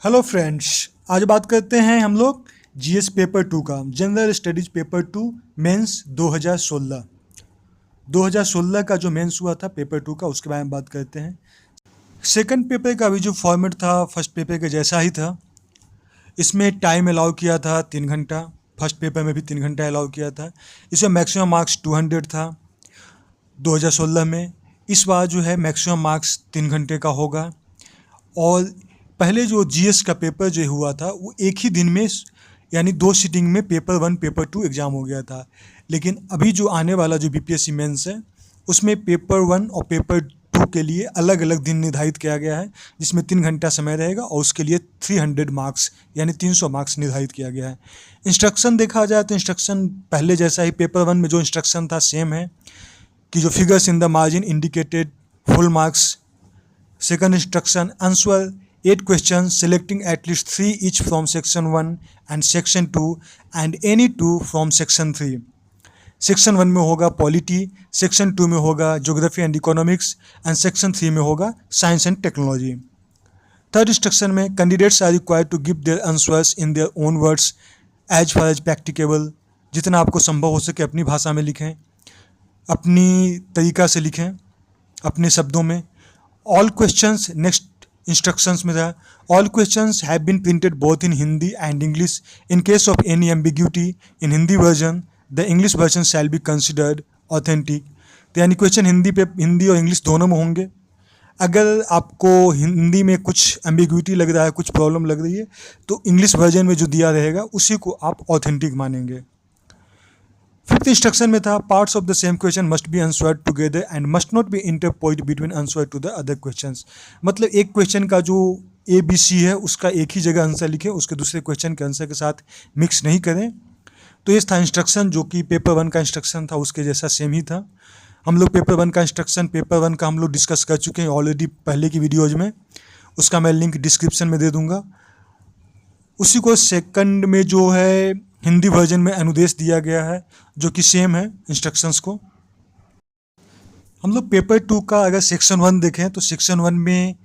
Hello friends, आज बात करते हैं हम लोग जीएस पेपर टू का। General studies paper two mains 2016 का जो मेंस हुआ था पेपर टू का, उसके बारे में बात करते हैं। सेकंड पेपर का भी जो फॉर्मेट था फर्स्ट पेपर के जैसा ही था। इसमें टाइम अलाउ किया था 3 घंटा। फर्स्ट पेपर में भी 3 घंटा अलाउ किया था। इसमें मैक्सिमम मार्क्स 200 था 2016 में। इस बार जो है मैक्सिमम मार्क्स 3 घंटे का होगा। और पहले जो जीएस का पेपर जो हुआ था वो एक ही दिन में, यानी 2 सीटिंग में पेपर 1 पेपर 2 एग्ज़ाम हो गया था। लेकिन अभी जो आने वाला जो बीपीएससी मेंस है उसमें पेपर 1 और पेपर 2 के लिए अलग अलग दिन निर्धारित किया गया है, जिसमें 3 घंटा समय रहेगा और उसके लिए 300 मार्क्स यानी 300 मार्क्स निर्धारित किया गया है। इंस्ट्रक्शन देखा जाए तो इंस्ट्रक्शन पहले जैसा ही पेपर 1 में जो इंस्ट्रक्शन था सेम है कि जो figures in the margin indicated full marks. Second instruction, answer 8 questions selecting at least 3 each from section 1 and section 2 and any 2 from section 3. Section 1 में होगा पॉलिटी, सेक्शन 2 में होगा geography and economics and section 3 में होगा science and technology. Third instruction में candidates are required to give their answers in their own words as far as practicable. जितना आपको संभव हो सके अपनी भाषा में लिखें, अपनी तरीका से लिखें, अपने शब्दों में। All questions, next instructions में था, all questions have been printed both in Hindi and English. In case of any ambiguity in Hindi version, the English version shall be considered authentic. तो यानी क्वेश्चन हिंदी और इंग्लिश दोनों में होंगे। अगर आपको हिंदी में कुछ एम्बिग्यूटी लग रहा है, कुछ प्रॉब्लम लग रही है, तो इंग्लिश वर्जन में जो दिया रहेगा उसी को आप ऑथेंटिक मानेंगे। फिफ्थ इंस्ट्रक्शन में था, parts of the same question must be answered together and must not be interposed between answer to the other questions. मतलब एक क्वेश्चन का जो ए बी सी है उसका एक ही जगह आंसर लिखें, उसके दूसरे क्वेश्चन के आंसर के साथ मिक्स नहीं करें। तो ये था इंस्ट्रक्शन जो कि पेपर 1 का इंस्ट्रक्शन था उसके जैसा सेम ही था। हम लोग पेपर 1 का इंस्ट्रक्शन पेपर 1 का हम लोग डिस्कस कर चुके हैं ऑलरेडी पहले की वीडियोज़ में, उसका मैं लिंक डिस्क्रिप्शन में दे दूँगा। उसी को सेकंड में जो है हिंदी वर्जन में अनुदेश दिया गया है जो कि सेम है इंस्ट्रक्शंस को। हम लोग पेपर 2 का अगर सेक्शन 1 देखें तो सेक्शन 1 में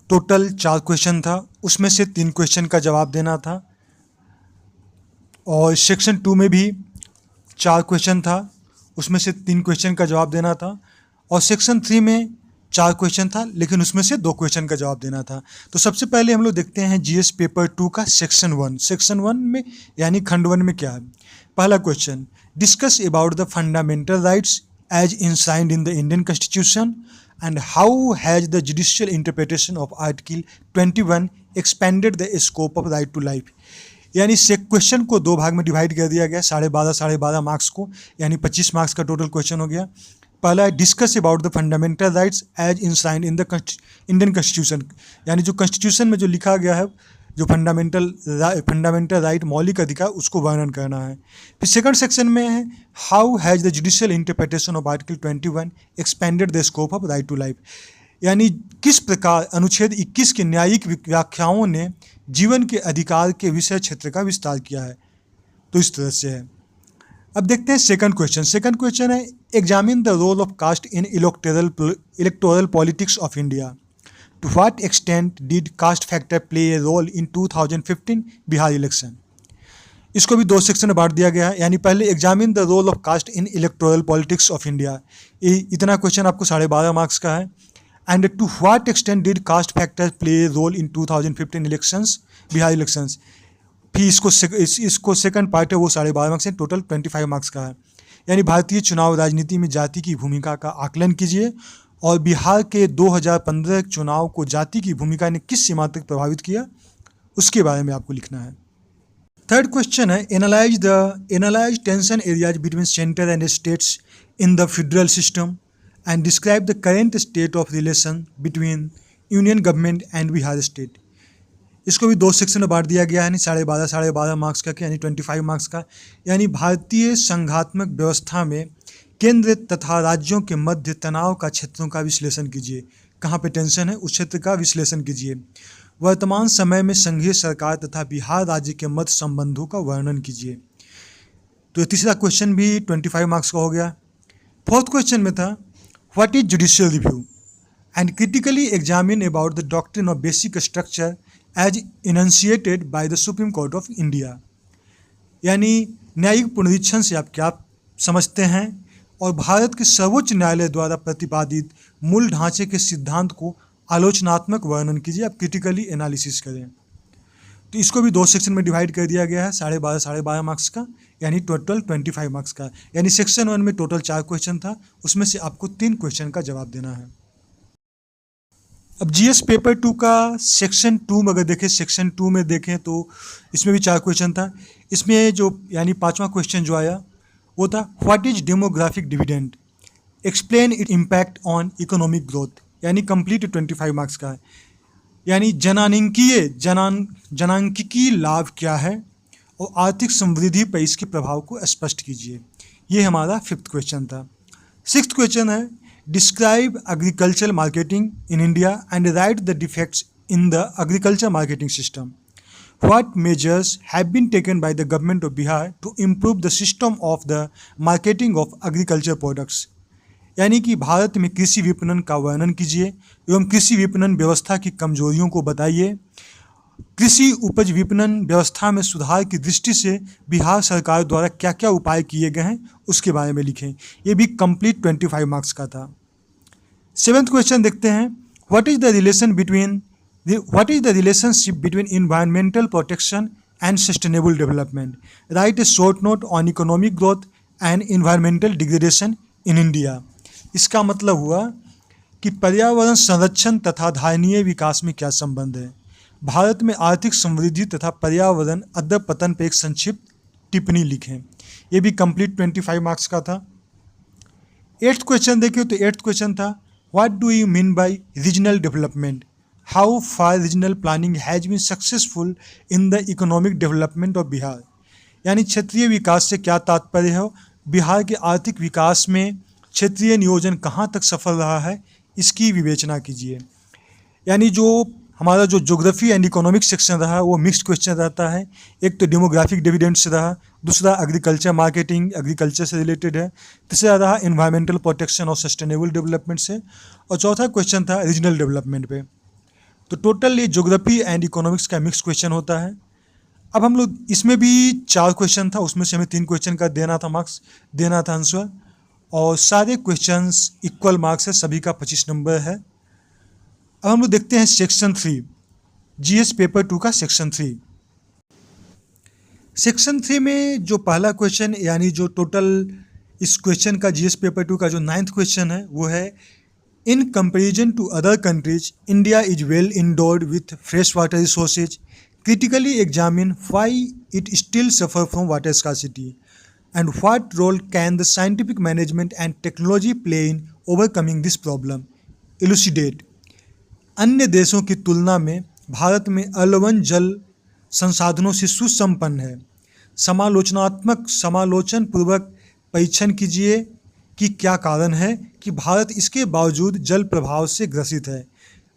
टोटल 4 क्वेश्चन था, उसमें से 3 क्वेश्चन का जवाब देना था। और सेक्शन 2 में भी 4 क्वेश्चन था, उसमें से 3 क्वेश्चन का जवाब देना था। और सेक्शन 3 में 4 क्वेश्चन था लेकिन उसमें से 2 क्वेश्चन का जवाब देना था। तो सबसे पहले हम लोग देखते हैं जीएस पेपर 2 का सेक्शन 1। सेक्शन 1 में यानी खंड 1 में क्या है। पहला question, discuss about the fundamental rights as enshrined in the Indian constitution and how has the judicial interpretation of article 21 expanded the scope of right to life. यानी से क्वेश्चन को 2 भाग में डिवाइड कर दिया गया, 12.5 मार्क्स को, यानी 25 मार्क्स का टोटल क्वेश्चन हो गया। पहला है discuss about the fundamental rights as enshrined in the Indian constitution, यानी जो कॉन्स्टिट्यूशन में जो लिखा गया है जो फंडामेंटल राइट मौलिक अधिकार उसको वर्णन करना है। फिर सेकंड सेक्शन में है how has the judicial interpretation of article 21 expanded the scope of right to life, यानी किस प्रकार अनुच्छेद 21 के न्यायिक व्याख्याओं ने जीवन के अधिकार के विषय क्षेत्र का विस्तार किया है। तो इस तरह से है। अब देखते हैं सेकंड क्वेश्चन। सेकंड क्वेश्चन है examine the role of caste in electoral politics of India. To what extent did caste factor play a role in 2015 Bihar election. इसको भी 2 सेक्शन में बांट दिया गया है, यानी पहले examine the role of caste in electoral politics of India, इतना क्वेश्चन आपको 12.5 मार्क्स का है। And to what extent did caste factor play a role in 2015 elections Bihar elections. फिर इसको सेकंड पार्ट है वो 12.5 मार्क्स है, टोटल 25 मार्क्स का है। यानी भारतीय चुनाव राजनीति में जाति की भूमिका का आकलन कीजिए और बिहार के 2015 चुनाव को जाति की भूमिका ने किस सीमा तक प्रभावित किया उसके बारे में आपको लिखना है। थर्ड क्वेश्चन है analyse tension areas between centre and states in the federal system and describe the current state of relation between union government and Bihar state. इसको भी 2 सेक्शन में बांट दिया गया है, यानी 12.5 मार्क्स का, यानी 25 मार्क्स का। यानी भारतीय संघात्मक व्यवस्था में केंद्र तथा राज्यों के मध्य तनाव का क्षेत्रों का विश्लेषण कीजिए। कहाँ पे टेंशन है उस क्षेत्र का विश्लेषण कीजिए। वर्तमान समय में संघीय सरकार तथा बिहार राज्य के मध्य संबंधों का वर्णन कीजिए। तो तीसरा क्वेश्चन भी 25 मार्क्स का हो गया। फोर्थ क्वेश्चन में था what is judicial review and critically examine about the doctrine of basic structure as initiated by the Supreme Court of India. यानी न्यायिक पुनरीक्षण से आप क्या समझते हैं और भारत के सर्वोच्च न्यायालय द्वारा प्रतिपादित मूल ढांचे के सिद्धांत को आलोचनात्मक वर्णन कीजिए, आप क्रिटिकली एनालिसिस करें। तो इसको भी 2 सेक्शन में डिवाइड कर दिया गया है, 12.5 मार्क्स का, यानी टोटल 25 मार्क्स का। यानी सेक्शन 1 में टोटल 4 क्वेश्चन था, उसमें से आपको 3 क्वेश्चन का जवाब देना है। अब जीएस पेपर 2 का सेक्शन 2 में अगर देखें, सेक्शन 2 में देखें तो इसमें भी 4 क्वेश्चन था। इसमें जो यानी 5वां क्वेश्चन जो आया वो था what is demographic dividend, explain it impact on economic growth, यानी कंप्लीट 25 मार्क्स का है। यानी जनांकिकीय लाभ क्या है और आर्थिक समृद्धि पर इसके प्रभाव को स्पष्ट कीजिए। ये हमारा 5th क्वेश्चन था। 6th क्वेश्चन है describe agriculture marketing in India and right the defects in the agriculture marketing system. What measures have been taken by the government of Bihar to improve the system of the marketing of agriculture products? यानी कि भारत में कृषि विपणन का वर्णन कीजिए एवं कृषि विपणन व्यवस्था की कमजोरियों को बताइए। कृषि उपज विपणन व्यवस्था में सुधार की दृष्टि से बिहार सरकार द्वारा क्या क्या उपाय किए गए हैं उसके बारे में लिखें। ये भी कंप्लीट 25 मार्क्स का था। 7th क्वेश्चन देखते हैं what is the relationship between environmental protection and sustainable development? Write a short note on economic growth and environmental degradation in India. इसका मतलब हुआ कि पर्यावरण संरक्षण तथा धारणीय विकास में क्या संबंध है। भारत में आर्थिक समृद्धि तथा पर्यावरण अधपतन पर एक संक्षिप्त टिप्पणी लिखें। ये भी कंप्लीट 25 मार्क्स का था। 8th क्वेश्चन देखिए तो 8th क्वेश्चन था what do you mean by regional development, how far regional planning has been successful in the economic development of Bihar? यानी क्षेत्रीय विकास से क्या तात्पर्य है, बिहार के आर्थिक विकास में क्षेत्रीय नियोजन कहाँ तक सफल रहा है, इसकी विवेचना कीजिए। यानी जो हमारा जो ज्योग्राफी एंड इकोनॉमिक सेक्शन रहा वो मिक्स्ड क्वेश्चन रहता है। एक तो डेमोग्राफिक डिविडेंड से रहा, दूसरा एग्रीकल्चर मार्केटिंग एग्रीकल्चर से रिलेटेड है, तीसरा रहा एनवायरमेंटल प्रोटेक्शन और सस्टेनेबल डेवलपमेंट से, और चौथा क्वेश्चन था रीजनल डेवलपमेंट पे। तो टोटल ये ज्योग्राफी एंड इकोनॉमिक्स का मिक्स क्वेश्चन होता है। अब हम लोग इसमें भी 4 क्वेश्चन था, उसमें से हमें 3 क्वेश्चन का देना था मार्क्स, देना था आंसर, और सारे क्वेश्चंस इक्वल मार्क्स है, सभी का 25 नंबर है। अब हम लोग देखते हैं सेक्शन 3, जीएस पेपर 2 का सेक्शन 3। सेक्शन 3 में जो पहला क्वेश्चन यानी जो टोटल इस क्वेश्चन का जीएस पेपर 2 का जो 9th क्वेश्चन है वो है In comparison to other countries, India is well endowed with freshwater resources. Critically examine why it still suffers from water scarcity, and what role can the scientific management and technology play in overcoming this problem. Elucidate. अन्य देशों की तुलना में भारत में अलवन जल संसाधनों से सुसंपन्न है। समालोचन पूर्वक परीक्षण कीजिए कि क्या कारण है कि भारत इसके बावजूद जल प्रभाव से ग्रसित है।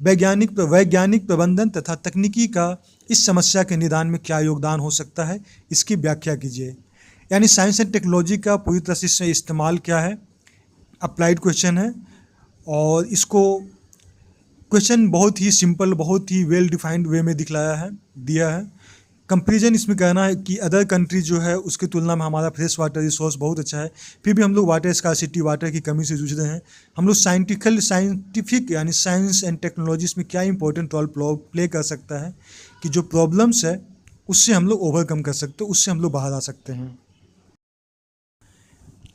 वैज्ञानिक प्रबंधन तथा तकनीकी का इस समस्या के निदान में क्या योगदान हो सकता है, इसकी व्याख्या कीजिए। यानी साइंस एंड टेक्नोलॉजी का पूरी तरह से इस्तेमाल क्या है, अप्लाइड क्वेश्चन है। और इसको क्वेश्चन बहुत ही सिंपल, बहुत ही वेल डिफाइंड वे में दिया है। कंपेरिजन इसमें कहना है कि अदर कंट्री जो है उसकी तुलना में हमारा फ्रेश वाटर रिसोर्स बहुत अच्छा है, फिर भी हम लोग वाटर स्कार्सिटी, वाटर की कमी से जूझ रहे हैं। हम लोग साइंटिफिक यानी साइंस एंड टेक्नोलॉजी इसमें क्या इंपॉर्टेंट रोल प्ले कर सकता है कि जो प्रॉब्लम्स है उससे हम लोग ओवरकम कर सकते हैं, उससे हम लोग बाहर आ सकते हैं।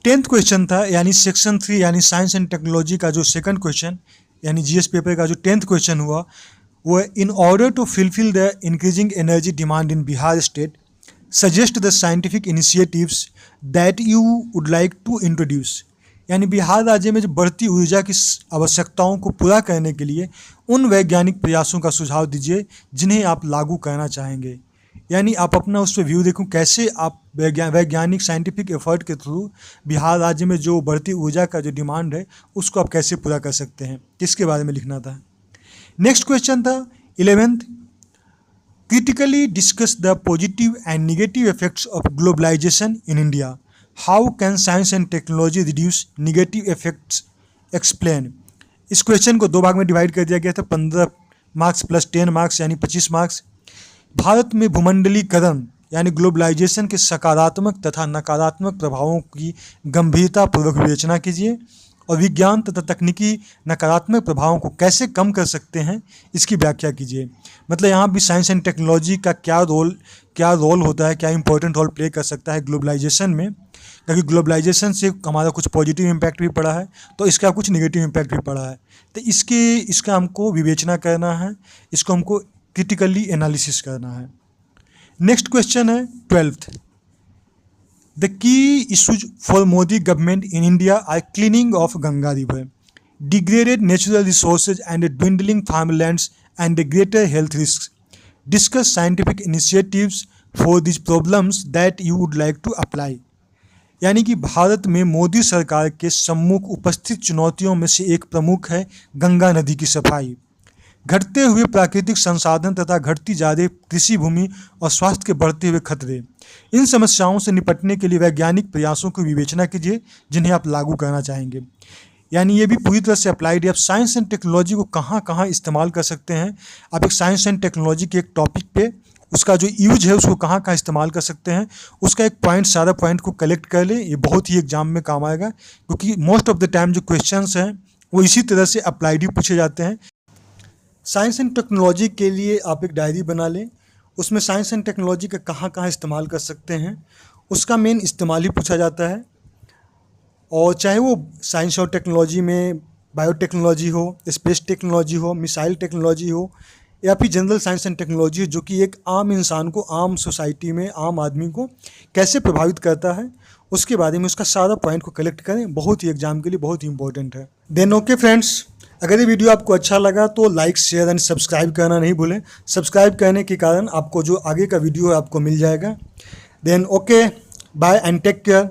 10th क्वेश्चन था यानी सेक्शन 3 यानी साइंस एंड टेक्नोलॉजी का जो सेकंड क्वेश्चन यानी जीएस पेपर का जो 10th क्वेश्चन हुआ वो in order to fulfil the increasing energy demand in Bihar state suggest the scientific initiatives that you would like to introduce. यानी बिहार राज्य में जो बढ़ती ऊर्जा की आवश्यकताओं को पूरा करने के लिए उन वैज्ञानिक प्रयासों का सुझाव दीजिए जिन्हें आप लागू करना चाहेंगे। यानी आप अपना उस पर व्यू देखूँ कैसे आप वैज्ञानिक साइंटिफिक एफर्ट के थ्रू बिहार राज्य में जो बढ़ती ऊर्जा का जो डिमांड है उसको आप कैसे पूरा कर सकते हैं, इसके बारे में लिखना था। नेक्स्ट क्वेश्चन था 11th, critically discuss the positive and negative effects of globalisation in India. How can science and technology reduce negative effects, explain. इस क्वेश्चन को 2 भाग में डिवाइड कर दिया गया था, मार्क्स प्लस 10 मार्क्स यानी 25 मार्क्स। भारत में भूमंडलीकरण यानी ग्लोबलाइजेशन के सकारात्मक तथा नकारात्मक प्रभावों की गंभीरतापूर्वक विवेचना कीजिए और विज्ञान तथा तकनीकी नकारात्मक प्रभावों को कैसे कम कर सकते हैं इसकी व्याख्या कीजिए। मतलब यहाँ भी साइंस एंड टेक्नोलॉजी का क्या रोल होता है, क्या इंपॉर्टेंट रोल प्ले कर सकता है ग्लोबलाइजेशन में, क्योंकि ग्लोबलाइजेशन से हमारा कुछ पॉजिटिव इम्पैक्ट भी पड़ा है तो इसका कुछ नेगेटिव इम्पैक्ट भी पड़ा है। तो इसका हमको विवेचना करना है, इसको हमको क्रिटिकली एनालिसिस करना है। नेक्स्ट क्वेश्चन है 12th। The key issues for Modi government in India are cleaning of Ganga River, degraded natural resources and dwindling farmlands and greater health risks. Discuss scientific initiatives for these problems that you would like to apply. यानी कि भारत में मोदी सरकार के सम्मुख उपस्थित चुनौतियों में से एक प्रमुख है गंगा नदी की सफाई। घटते हुए प्राकृतिक संसाधन तथा घटती जा रही कृषि भूमि और स्वास्थ्य के बढ़ते हुए खतरे, इन समस्याओं से निपटने के लिए वैज्ञानिक प्रयासों की विवेचना कीजिए जिन्हें आप लागू करना चाहेंगे। यानी ये भी पूरी तरह से अप्लाइड है। आप साइंस एंड टेक्नोलॉजी को कहाँ कहाँ इस्तेमाल कर सकते हैं, आप एक साइंस एंड टेक्नोलॉजी के एक टॉपिक पे उसका जो यूज है उसको कहाँ कहाँ इस्तेमाल कर सकते हैं, उसका एक सारा पॉइंट को कलेक्ट कर लें। ये बहुत ही एग्जाम में काम आएगा, क्योंकि मोस्ट ऑफ द टाइम जो क्वेश्चंस हैं वो इसी तरह से अप्लाइड ही पूछे जाते हैं। साइंस एंड टेक्नोलॉजी के लिए आप एक डायरी बना लें, उसमें साइंस एंड टेक्नोलॉजी का कहाँ कहाँ इस्तेमाल कर सकते हैं उसका मेन इस्तेमाल ही पूछा जाता है। और चाहे वो साइंस और टेक्नोलॉजी में बायोटेक्नोलॉजी हो, स्पेस टेक्नोलॉजी हो, मिसाइल टेक्नोलॉजी हो, या फिर जनरल साइंस एंड टेक्नोलॉजी जो कि एक आम इंसान को, आम सोसाइटी में आम आदमी को कैसे प्रभावित करता है, उसके बारे में उसका सारा पॉइंट को कलेक्ट करें। बहुत ही एग्जाम के लिए बहुत ही इंपॉर्टेंट है। देन ओके फ्रेंड्स, अगर ये वीडियो आपको अच्छा लगा तो लाइक, शेयर एंड सब्सक्राइब करना नहीं भूलें। सब्सक्राइब करने के कारण आपको जो आगे का वीडियो है आपको मिल जाएगा। Then okay, bye and take care.